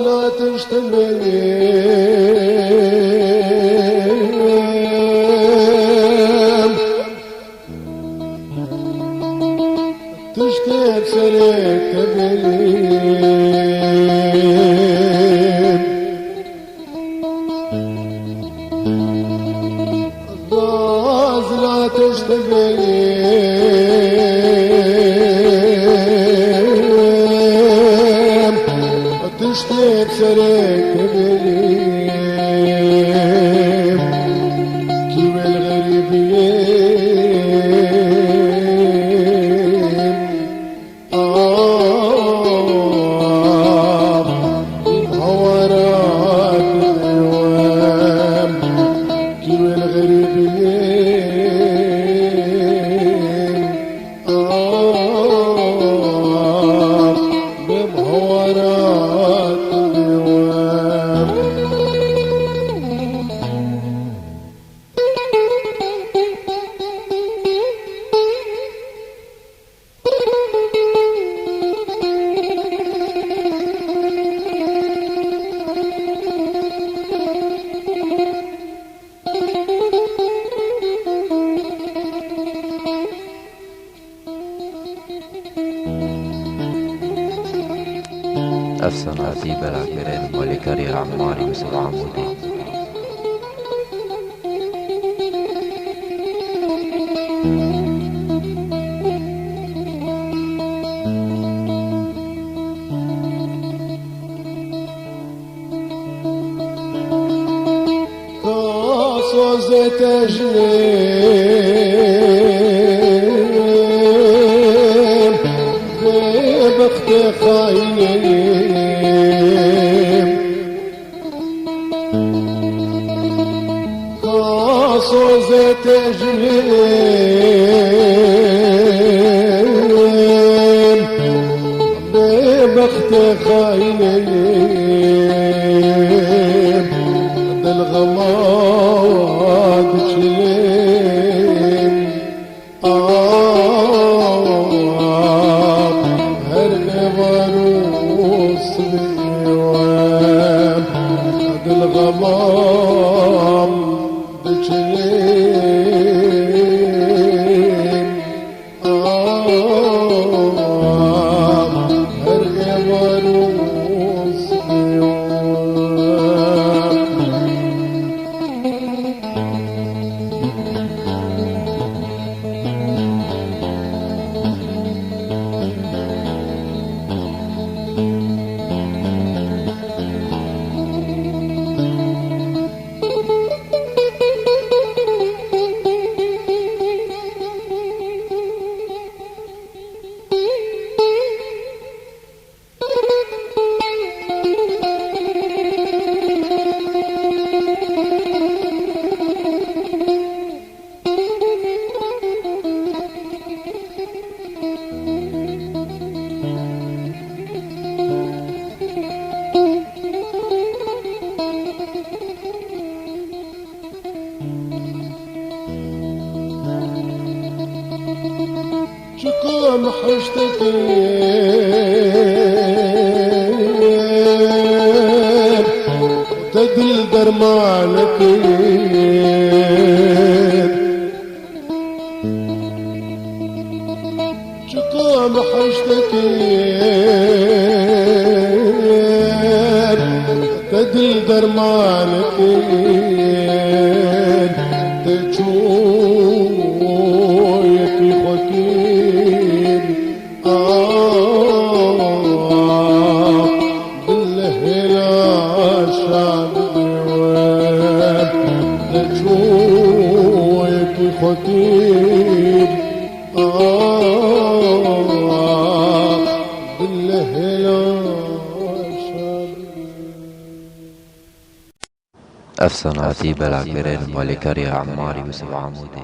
لا تشتمل تشتاق سريك تبليم الضاز لا تشتمل تشتاق سريك تبليم كيف الغريبين هورات اليوم كيف الغريبين بمهورات اليوم السنة بلاكرين ملكري عماري يوسف عمودي قاصوز تجليم ببخت خايم قاصوز تجليم ببخت خايم بالغماد شليم هالغبروس باليوم بالغمام بشليم هالغبروس شكون حشتكي تدل درمانك شكون حشتكي تدل درمانك تشويك الخكير بالله لا شعبي تشويك الخكير بالله لا أفسانه عتیب العکبرین مالکاری عماری و سبع عمودی